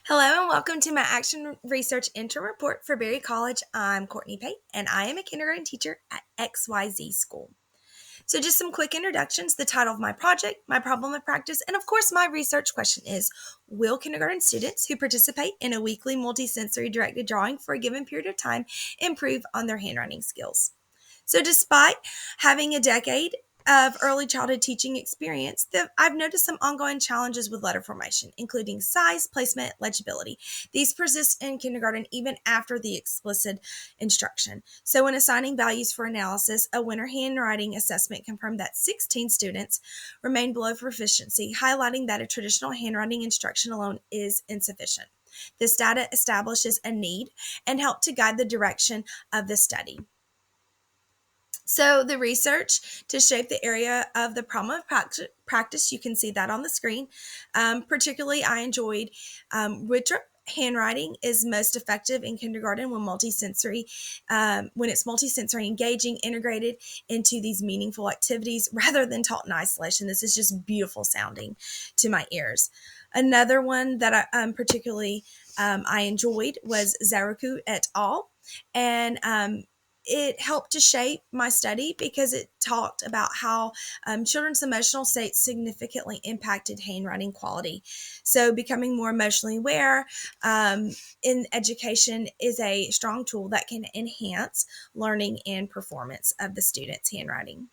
Hello and welcome to my Action Research Interim Report for Berry College. I'm Courtney Pate and I am a kindergarten teacher at XYZ School. So just some quick introductions, the title of my project, my problem of practice, and of course my research question is, will kindergarten students who participate in a weekly multisensory directed drawing for a given period of time improve on their handwriting skills? So despite having a decade of early childhood teaching experience, I've noticed some ongoing challenges with letter formation, including size, placement, legibility. These persist in kindergarten even after the explicit instruction. So when assigning values for analysis, a winter handwriting assessment confirmed that 16 students remained below proficiency, highlighting that a traditional handwriting instruction alone is insufficient. This data establishes a need and helped to guide the direction of the study. So the research to shape the area of the problem of practice, you can see that on the screen. Particularly, I enjoyed which handwriting is most effective in kindergarten when it's multisensory, engaging, integrated into these meaningful activities rather than taught in isolation. This is just beautiful sounding to my ears. Another one that I enjoyed was Zaruku et al. And it helped to shape my study because it talked about how children's emotional states significantly impacted handwriting quality. So becoming more emotionally aware in education is a strong tool that can enhance learning and performance of the student's handwriting.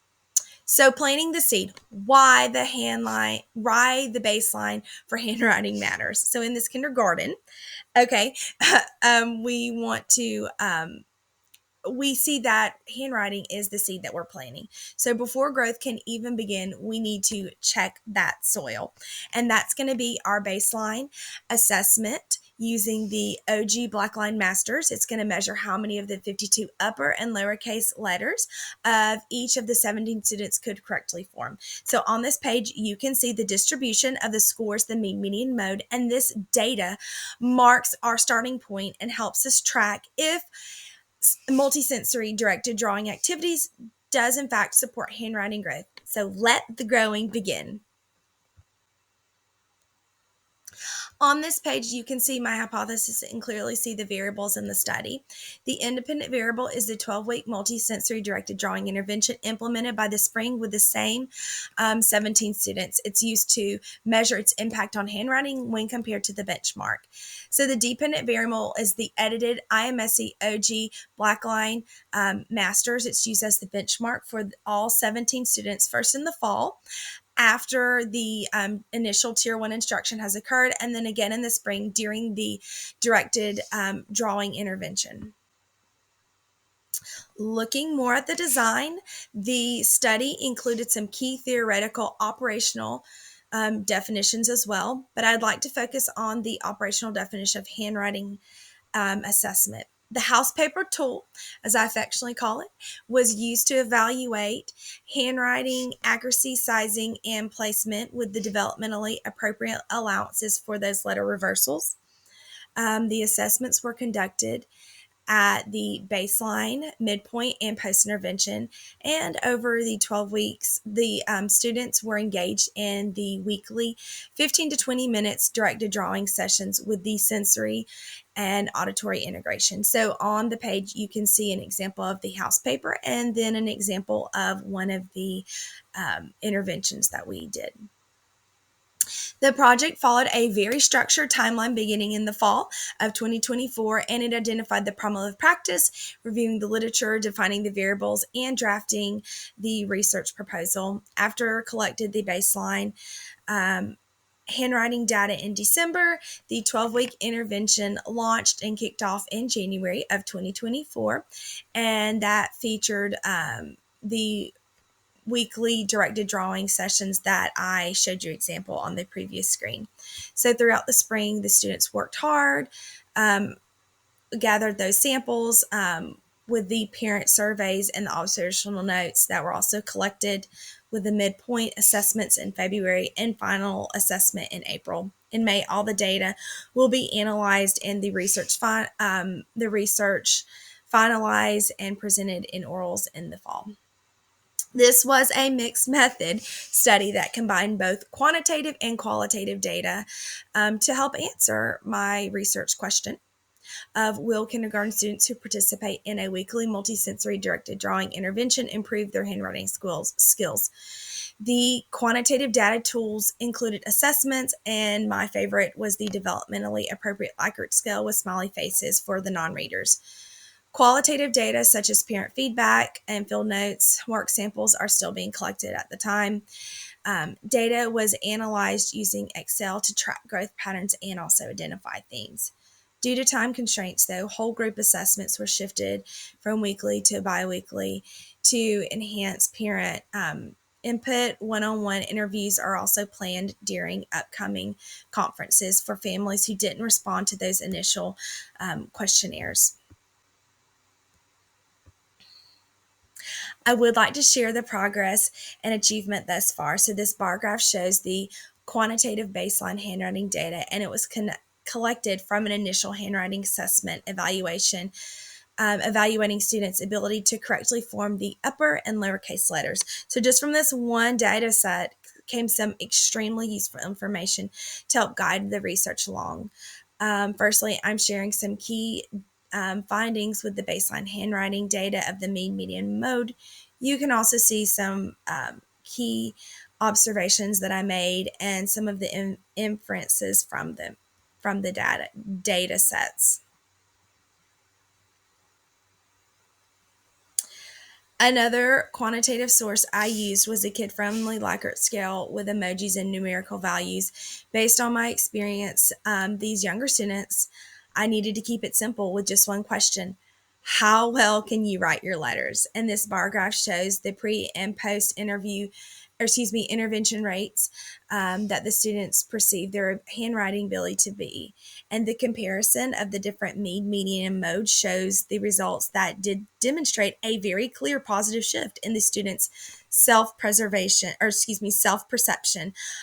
So planting the seed, why the baseline for handwriting matters. So in this kindergarten, okay, we want to we see that handwriting is the seed that we're planting. So before growth can even begin, we need to check that soil. And that's going to be our baseline assessment using the OG Blackline Masters. It's going to measure how many of the 52 upper and lowercase letters of each of the 17 students could correctly form. So on this page, you can see the distribution of the scores, the mean, median, mode, and this data marks our starting point and helps us track if multisensory directed drawing activities does in fact support handwriting growth. So let the growing begin. On this page, you can see my hypothesis and clearly see the variables in the study. The independent variable is the 12-week multisensory directed drawing intervention implemented by the spring with the same 17 students. It's used to measure its impact on handwriting when compared to the benchmark. So the dependent variable is the edited IMSE OG Blackline Masters. It's used as the benchmark for all 17 students first in the fall, after the initial Tier 1 instruction has occurred, and then again in the spring during the directed drawing intervention. Looking more at the design, the study included some key theoretical operational definitions as well, but I'd like to focus on the operational definition of handwriting assessment. The house paper tool, as I affectionately call it, was used to evaluate handwriting accuracy, sizing, and placement with the developmentally appropriate allowances for those letter reversals. The assessments were conducted at the baseline, midpoint, and post-intervention. And over the 12 weeks, the students were engaged in the weekly 15 to 20 minutes directed drawing sessions with the sensory and auditory integration. So on the page, you can see an example of the house paper and then an example of one of the interventions that we did. The project followed a very structured timeline beginning in the fall of 2024, and it identified the problem of practice, reviewing the literature, defining the variables, and drafting the research proposal. After collected the baseline handwriting data in December, the 12-week intervention launched and kicked off in January of 2024, and that featured the weekly directed drawing sessions that I showed you example on the previous screen. So throughout the spring, the students worked hard, gathered those samples with the parent surveys and the observational notes that were also collected, with the midpoint assessments in February and final assessment in April. In May, all the data will be analyzed and the research finalized and presented in orals in the fall. This was a mixed method study that combined both quantitative and qualitative data to help answer my research question of will kindergarten students who participate in a weekly multisensory directed drawing intervention improve their handwriting skills. The quantitative data tools included assessments, and my favorite was the developmentally appropriate Likert scale with smiley faces for the non-readers. Qualitative data such as parent feedback and field notes, work samples are still being collected at the time. Data was analyzed using Excel to track growth patterns and also identify themes. Due to time constraints, though, whole group assessments were shifted from weekly to biweekly to enhance parent input. One-on-one interviews are also planned during upcoming conferences for families who didn't respond to those initial questionnaires. I would like to share the progress and achievement thus far. So this bar graph shows the quantitative baseline handwriting data, and it was collected from an initial handwriting assessment evaluation, evaluating students' ability to correctly form the upper and lowercase letters. So just from this one data set came some extremely useful information to help guide the research along. Firstly, I'm sharing some key findings with the baseline handwriting data of the mean, median, mode. You can also see some key observations that I made and some of the inferences from the data sets. Another quantitative source I used was a kid-friendly Likert scale with emojis and numerical values. Based on my experience, these younger students, I needed to keep it simple with just one question. How well can you write your letters? And this bar graph shows the pre and post intervention rates that the students perceive their handwriting ability to be. And the comparison of the different mean, median, and mode shows the results that did demonstrate a very clear positive shift in the students' self-perception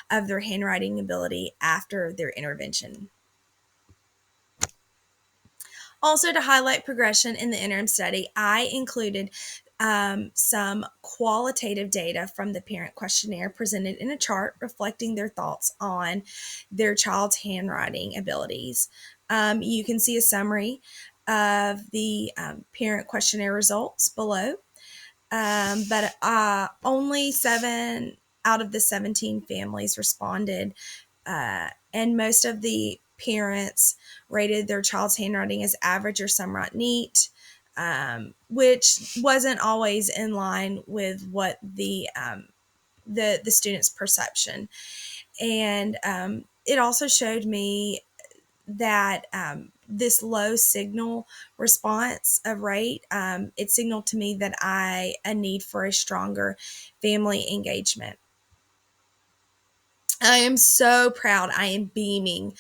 of their handwriting ability after their intervention. Also, to highlight progression in the interim study, I included some qualitative data from the parent questionnaire presented in a chart reflecting their thoughts on their child's handwriting abilities. You can see a summary of the parent questionnaire results below, but only 7 out of the 17 families responded, and most of the parents rated their child's handwriting as average or somewhat neat, which wasn't always in line with what the student's perception. And it also showed me that this low signal response of rate, it signaled to me that a need for a stronger family engagement. I am so proud. I am beaming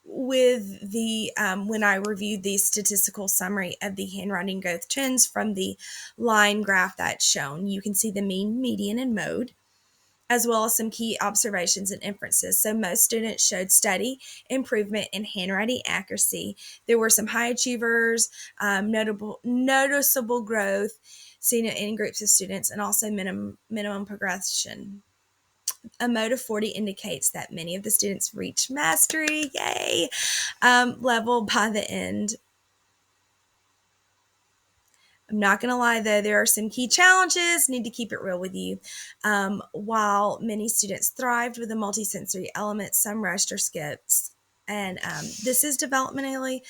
with the when I reviewed the statistical summary of the handwriting growth trends from the line graph that's shown. You can see the mean, median, and mode, as well as some key observations and inferences. So most students showed steady improvement in handwriting accuracy. There were some high achievers, noticeable growth seen in groups of students, and also minimum progression. A mode of 40 indicates that many of the students reach mastery, level by the end. I'm not going to lie, though, there are some key challenges. Need to keep it real with you. While many students thrived with the multisensory elements, some rushed or skipped. And this is developmentally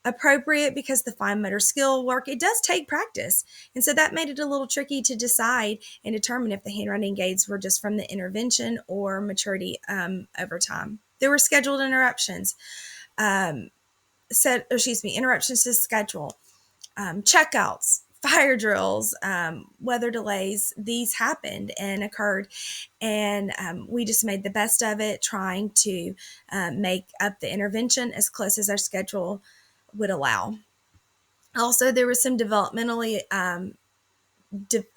appropriate because the fine motor skill work, it does take practice. And so that made it a little tricky to decide and determine if the handwriting gains were just from the intervention or maturity over time. There were scheduled interruptions, interruptions to schedule, checkouts, fire drills, weather delays. These happened and occurred, and we just made the best of it, trying to make up the intervention as close as our schedule would allow. Also, there was some developmentally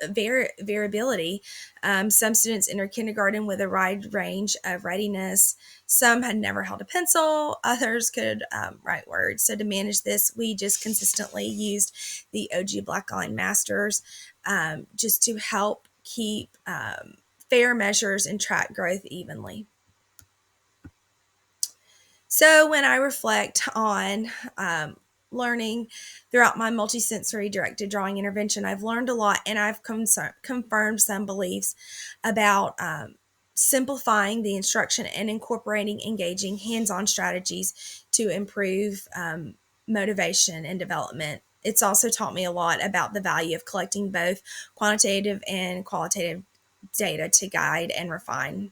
variability. Some students entered kindergarten with a wide range of readiness. Some had never held a pencil. Others could write words. So to manage this, we just consistently used the OG Blackline Masters just to help keep fair measures and track growth evenly. So when I reflect on learning throughout my multisensory directed drawing intervention, I've learned a lot, and I've confirmed some beliefs about simplifying the instruction and incorporating engaging hands-on strategies to improve motivation and development. It's also taught me a lot about the value of collecting both quantitative and qualitative data to guide and refine.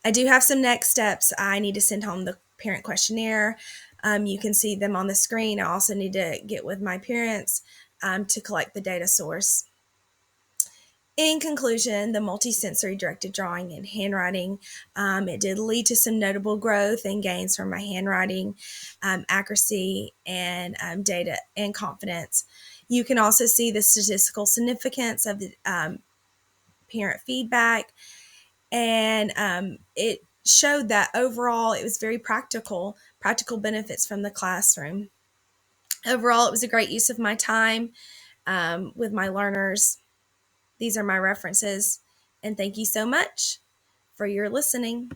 I do have some next steps. I need to send home the parent questionnaire. You can see them on the screen. I also need to get with my parents to collect the data source. In conclusion, the multisensory directed drawing and handwriting, it did lead to some notable growth and gains from my handwriting, accuracy, and data and confidence. You can also see the statistical significance of the parent feedback, and it showed that overall it was very practical benefits from the classroom. Overall, it was a great use of my time with my learners. These are my references, and thank you so much for your listening.